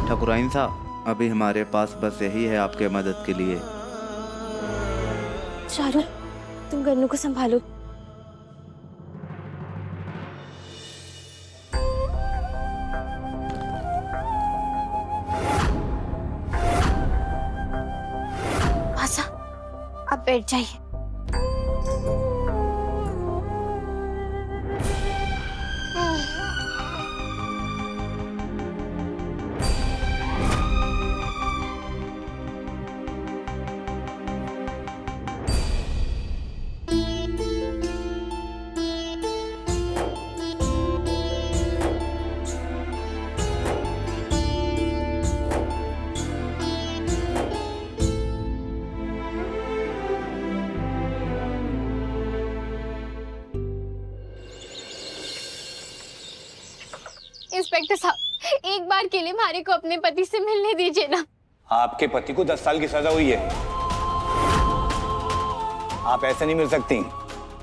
ठाकुराइन साहब, अभी हमारे पास बस यही है आपके मदद के लिए। चारू, तुम गन्नू को संभालो। आशा, आप बैठ जाइए। इंस्पेक्टर साहब, एक बार के लिए मारे को अपने पति से मिलने दीजिए ना। आपके पति को 10 साल की सजा हुई है। आप ऐसे नहीं मिल सकती।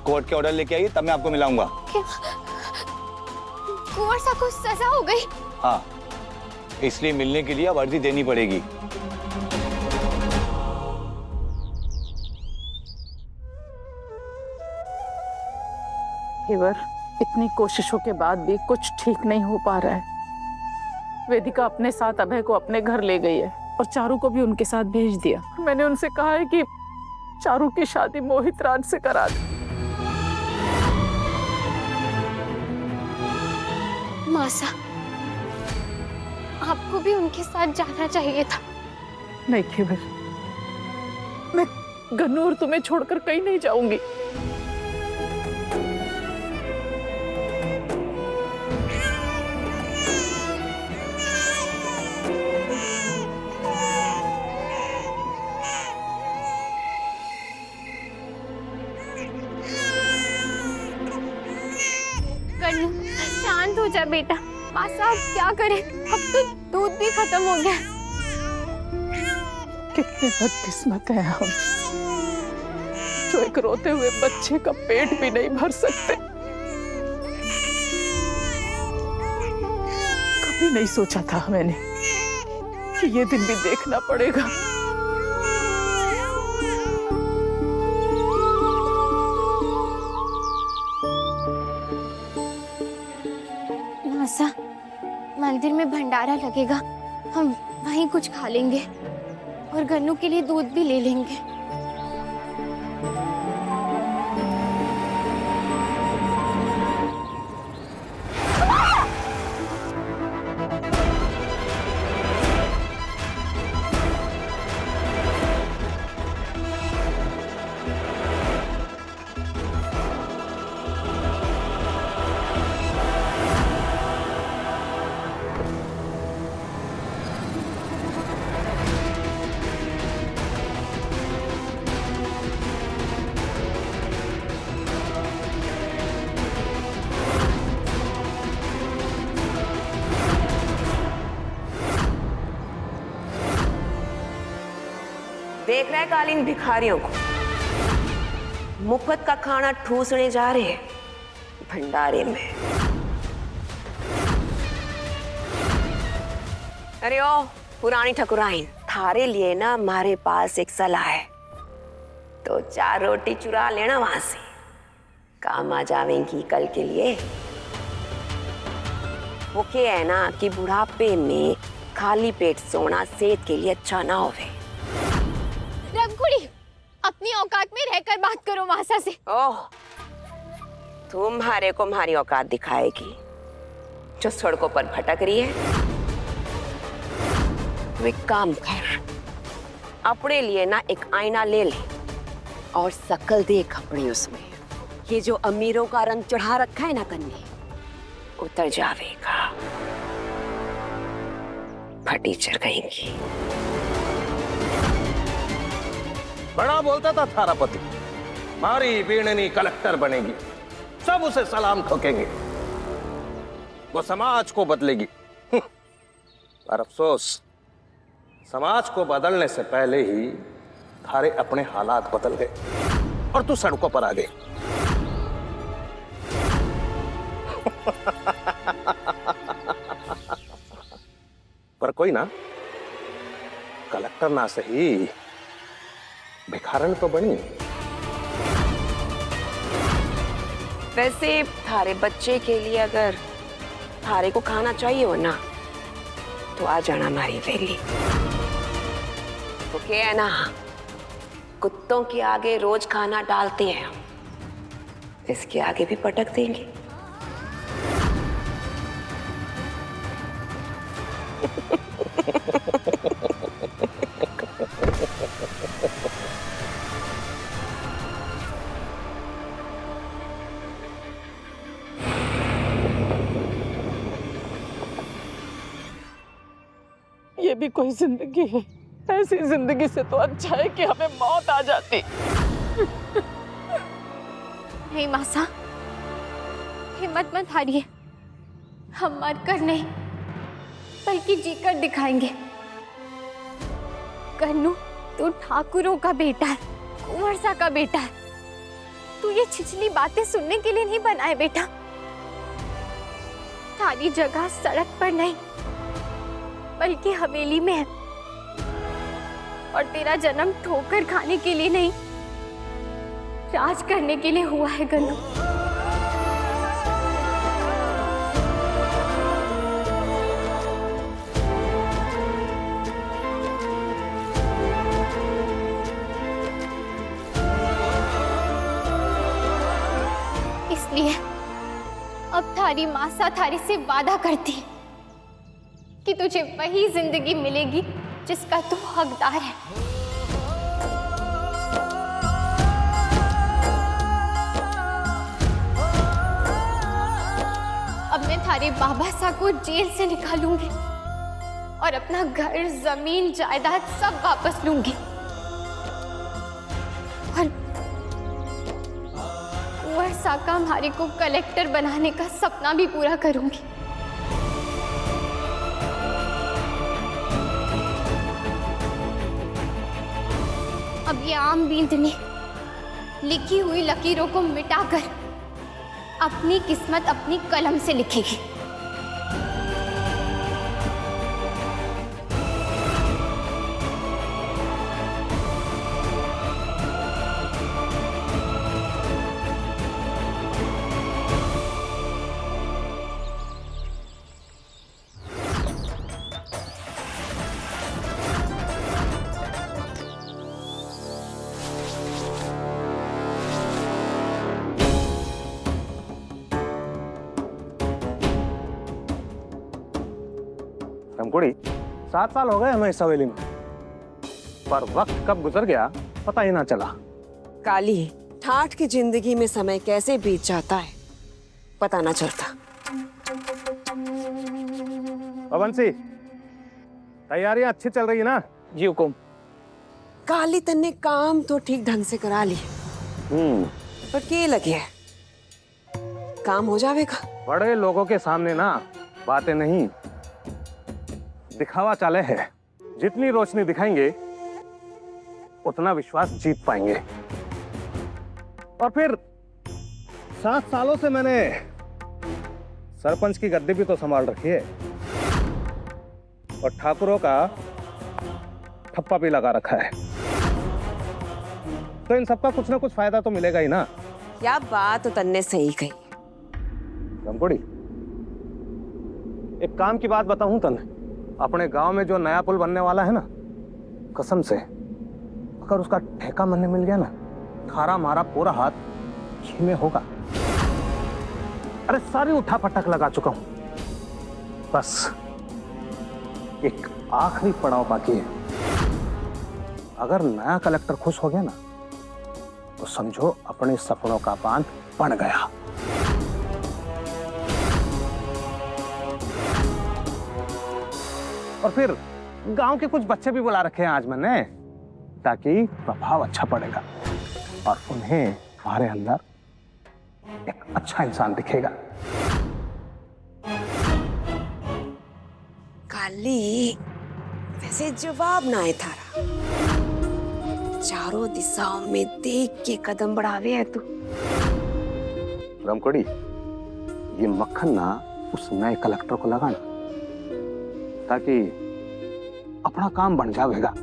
कोर्ट के ऑर्डर लेके आइए, तब मैं आपको मिलाऊंगा। कुंवर साहब को सजा हो गई? हाँ, इसलिए मिलने के लिए अब अर्जी देनी पड़ेगी। हिवर, इतनी कोशिशों के बाद भी कुछ ठीक नहीं हो पा रहा है। वेदिका अपने साथ अभय को अपने घर ले गई है और चारू को भी उनके साथ भेज दिया। मैंने उनसे कहा है कि चारू की शादी मोहित राज से करा दे। मासा, आपको भी उनके साथ जाना चाहिए था। नहीं हिवर, मैं गन्नू और तुम्हें छोड़कर कहीं नहीं जाऊंगी। शांत हो जा बेटा। मासा, अब क्या करें? अब तो दूध भी खत्म हो गया। कितने बदकिस्मत हैं हम, जो एक रोते हुए बच्चे का पेट भी नहीं भर सकते। कभी नहीं सोचा था मैंने कि ये दिन भी देखना पड़ेगा। मासा, मंदिर में भंडारा लगेगा, हम वहीं कुछ खा लेंगे और गन्नू के लिए दूध भी ले लेंगे। देख रहे कालीन भिखारियों को मुफ्त का खाना ठूसने जा रहे हैं भंडारे में। अरे ओ पुरानी ठकुराइन, थारे लिए ना हमारे पास एक सलाह है। तो 4 रोटी चुरा लेना वहां से, काम आ जाएंगी कल के लिए। वो क्या है ना कि बुढ़ापे में खाली पेट सोना सेहत के लिए अच्छा ना होवे। रघुड़ी, अपनी औकात में रहकर बात करो मासा से। ओह, तुम्हारे को हमारी औकात दिखाएगी जो सड़कों पर भटक रही है। तू एक काम कर, अपने लिए ना एक आईना ले ले और शकल देख अपनी उसमें। ये जो अमीरों का रंग चढ़ा रखा है ना कन्ने, उतर जाएगा। फटीचर कहेंगी। बड़ा बोलता था थारा पति, हमारी बीणनी कलेक्टर बनेगी, सब उसे सलाम ठोकेंगे, वो समाज को बदलेगी। पर अफसोस, समाज को बदलने से पहले ही थारे अपने हालात बदल गए और तू सड़कों पर आ गई। पर कोई ना, कलेक्टर ना सही, भिखारन तो बनी। वैसे थारे बच्चे के लिए अगर थारे को खाना चाहिए हो ना, तो आ जाना हमारी हवेली। तो क्या है ना, कुत्तों के आगे रोज खाना डालते हैं हम, इसके आगे भी पटक देंगे। ये भी कोई जिंदगी है? ऐसी जिंदगी से तो अच्छा है कि हमें मौत आ जाती। नहीं मासा, हिम्मत मत हारिए। हम मर कर नहीं बल्कि जीकर दिखाएंगे। कन्नू, तू ठाकुरों का बेटा है, कुंवर सा का बेटा है। तू ये छिछली बातें सुनने के लिए नहीं बना है बेटा। सारी जगह सड़क पर नहीं बल्कि हवेली में है, और तेरा जन्म ठोकर खाने के लिए नहीं, राज करने के लिए हुआ है गन्नू। इसलिए अब थारी मासा थारी से वादा करती है कि तुझे वही जिंदगी मिलेगी जिसका तू हकदार है। अब मैं थारे बाबा सा को जेल से निकालूंगी और अपना घर, जमीन, जायदाद सब वापस लूंगी, और कुंवर सा का हमारे को कलेक्टर बनाने का सपना भी पूरा करूंगी। अब ये आम बींदनी लिखी हुई लकीरों को मिटाकर अपनी किस्मत अपनी कलम से लिखेगी। रमकुड़ी, 7 साल हो गए हमें इस हवेली में, पर वक्त कब गुजर गया पता ही ना चला। काली, ठाठ की जिंदगी में समय कैसे बीत जाता है पता ना चलता। बंसी, तैयारियां अच्छी चल रही है ना? जी हुकुम। काली, तन्ने काम तो ठीक ढंग से करा ली, पर के लगे है काम हो जाएगा? बड़े लोगों के सामने ना बातें नहीं, दिखावा चाले है। जितनी रोशनी दिखाएंगे उतना विश्वास जीत पाएंगे। और फिर 7 सालों से मैंने सरपंच की गद्दी भी तो संभाल रखी है, और ठाकुरों का ठप्पा भी लगा रखा है, तो इन सबका कुछ ना कुछ फायदा तो मिलेगा ही ना। क्या बात तो तन्ने सही कही। रमकुड़ी, एक काम की बात बताऊं तन्ने, अपने गांव में जो नया पुल बनने वाला है ना, कसम से अगर उसका ठेका मन्ने मिल गया ना, थारा मारा पूरा हाथ घी में होगा। अरे सारी उठा पटक लगा चुका हूं, बस एक आखिरी पड़ाव बाकी है। अगर नया कलेक्टर खुश हो गया ना, तो समझो अपने सपनों का बांध बन गया। और फिर गांव के कुछ बच्चे भी बुला रखे हैं आज मैंने, ताकि प्रभाव अच्छा पड़ेगा और उन्हें तुम्हारे अंदर एक अच्छा इंसान दिखेगा। काली, वैसे जवाब ना है थारा। चारों दिशाओं में देख के कदम बढ़ावे है तू। रामकोड़ी, ये मक्खन ना उस नए कलेक्टर को लगाना ताकि अपना काम बन जाएगा।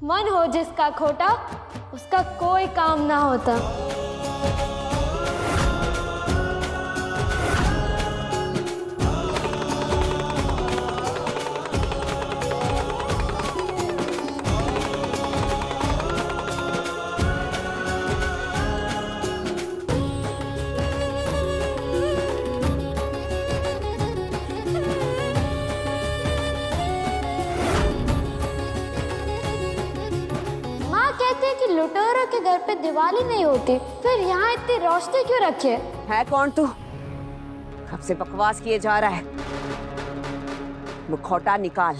मन हो जिसका खोटा, उसका कोई काम ना होता। कि लुटेरों के घर पे दिवाली नहीं होती, फिर यहाँ इतनी रोशनी क्यों रखी है कौन तू? कब से बकवास किए जा रहा है? मुखौटा निकाल।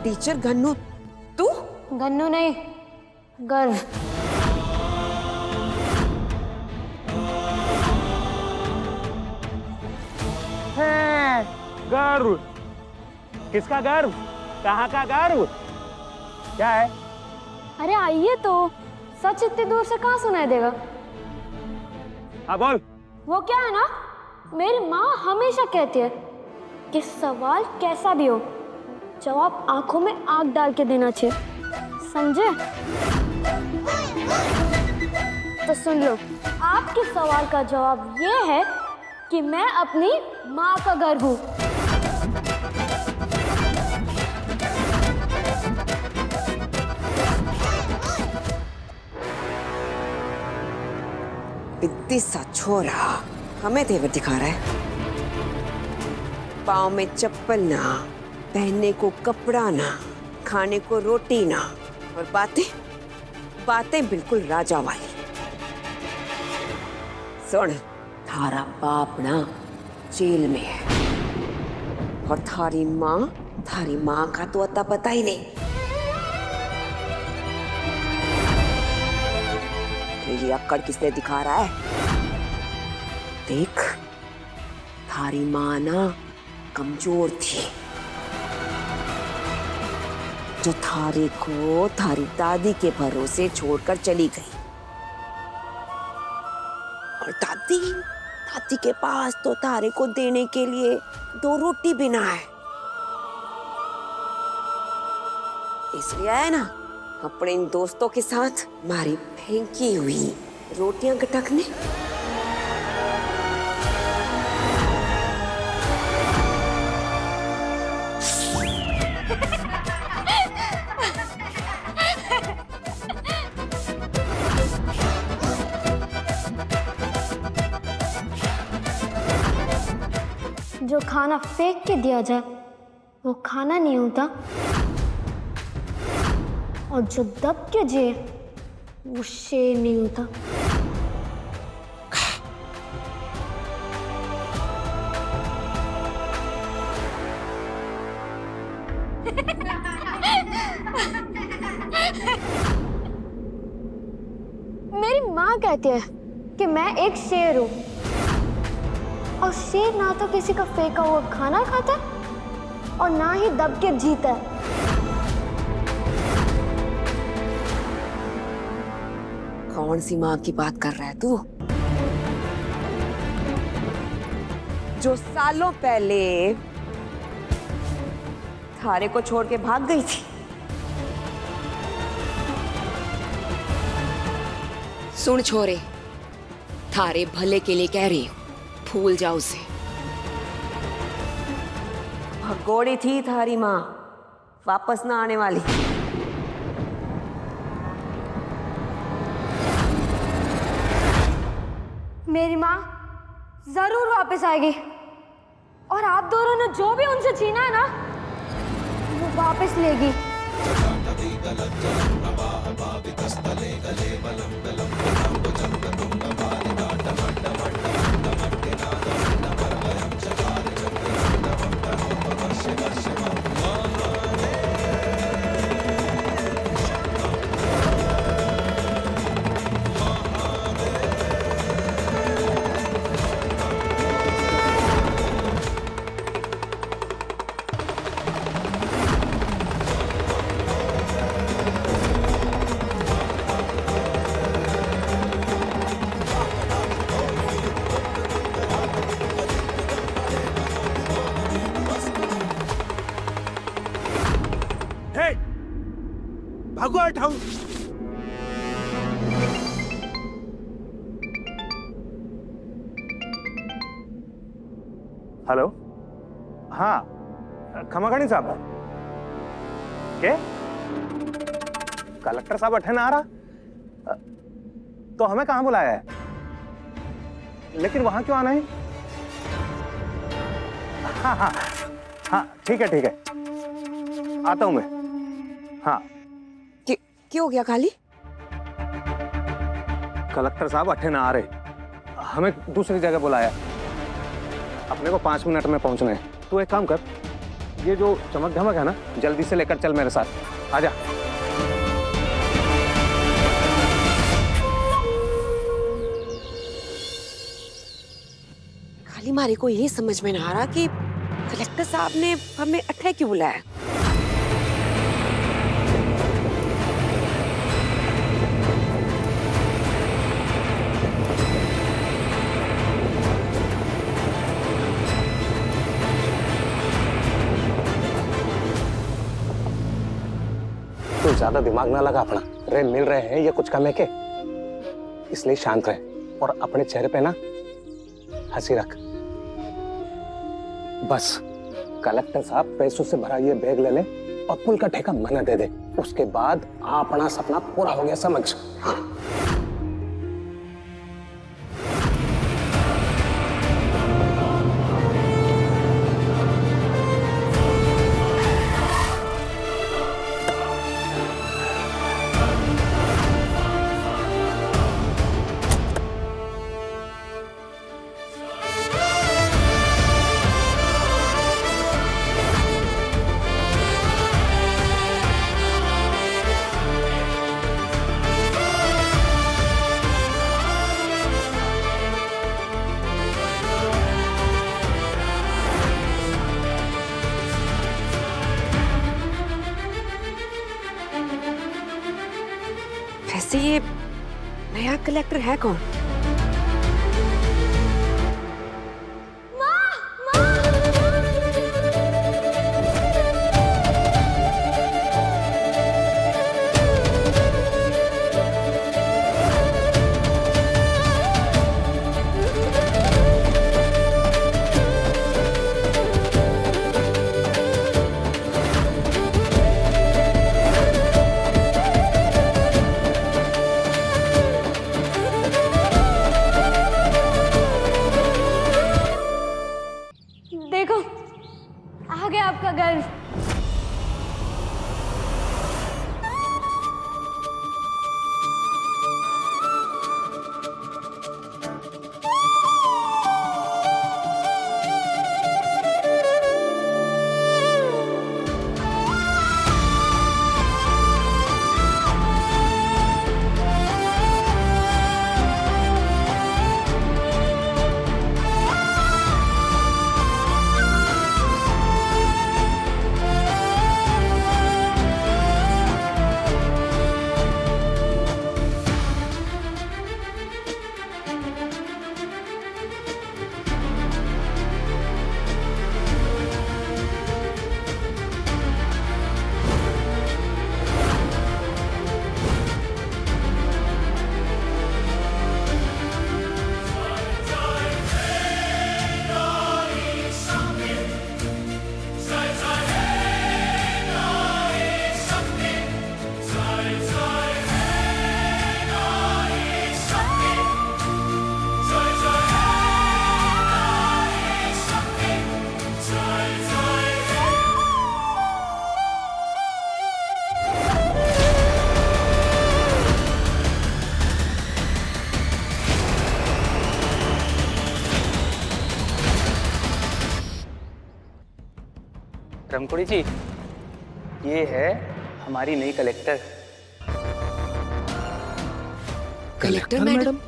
टीचर गन्नू, तू? गन्नू नहीं, गर्व। गर्व? किसका गर्व? कहाँ का गर्व? क्या है? अरे आइए तो, सच इतनी दूर से कहाँ सुनाई देगा? हाँ बोल। वो क्या है ना, मेरी माँ हमेशा कहती है कि सवाल कैसा भी हो, जवाब आंखों में आग डाल के देना चाहिए, समझे? तो सुन लो, आपके सवाल का जवाब ये है कि मैं अपनी माँ का गर्व हूँ। इतनी सा छोरा हमें तेवर दिखा रहा है। पाँव में चप्पल ना, पहनने को कपड़ा ना, खाने को रोटी ना, और बातें बिल्कुल राजा वाली। सुन, थारा बाप ना जेल में है, और थारी माँ का तो अता पता ही नहीं। तो ये अक्कड़ किसने दिखा रहा है? देख, थारी माँ ना कमजोर थी, जो थारे को थारी दादी के भरोसे छोड़कर चली गई। और दादी दादी के पास तो थारे को देने के लिए 2 रोटी बिना है। इसलिए है ना अपने इन दोस्तों के साथ मारी फेंकी हुई रोटियां गटकने। जो खाना फेंक के दिया जाए वो खाना नहीं होता, और जो दब के जिए वो शेर नहीं होता। मेरी माँ कहती है कि मैं एक शेर हूँ, और शेर ना तो किसी का फेंका हुआ खाना खाता और ना ही दब के जीता है। कौन सी माँ की बात कर रहा है तू? जो सालों पहले थारे को छोड़ के भाग गई थी। सुन छोरे, थारे भले के लिए कह रही हूं, भूल जाओ उसे। भगोड़ी थी थारी माँ, वापस ना आने वाली। मेरी माँ जरूर वापस आएगी, और आप दोनों ने जो भी उनसे छीना है ना वो वापस लेगी। भागो हटाओ। हेलो, हाँ खमागणी साहब के कलेक्टर साहब अठे ना आ रहा, तो हमें कहाँ बुलाया है? लेकिन वहां क्यों आना है? हाँ हाँ हाँ ठीक है आता हूं मैं। हाँ क्या हो गया काली? कलेक्टर साहब अठे ना आ रहे, हमें दूसरी जगह बुलाया। अपने को 5 मिनट में पहुंचना है। तू एक काम कर, ये जो चमक धमक है ना, जल्दी से लेकर चल मेरे साथ। आजा। काली मारे को ये समझ में ना आ रहा कि कलेक्टर साहब ने हमें अठे क्यों बुलाया। तो ज्यादा दिमाग ना लगा अपना। रे मिल रहे हैं ये कुछ कम है के, इसलिए शांत रहे और अपने चेहरे पे ना हंसी रख। बस कलेक्टर साहब पैसों से भरा ये बैग ले ले और पुल का ठेका मना दे दे, उसके बाद अपना सपना पूरा हो गया समझ। हाँ। वैसे ये नया कलेक्टर है कौन? देखो, आ गया आपका घर। रमकुड़ी जी, ये है हमारी नई कलेक्टर। Collector madam?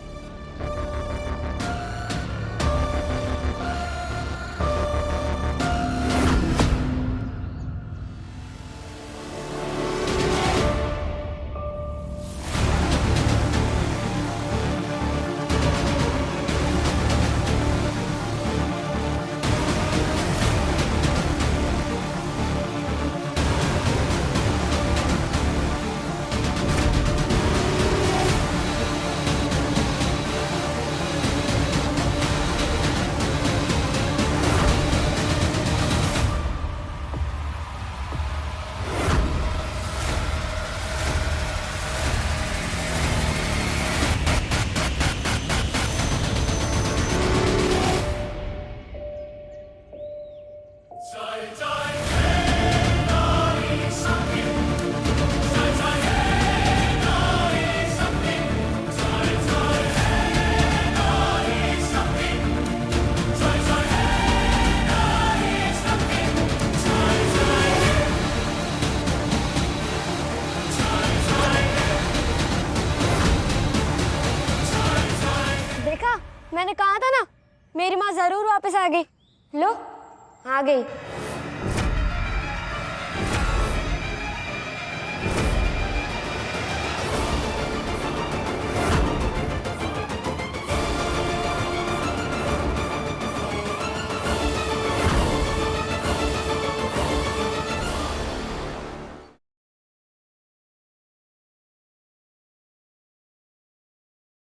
मैंने कहा था ना, मेरी माँ जरूर वापस आ गई। लो, आ गई।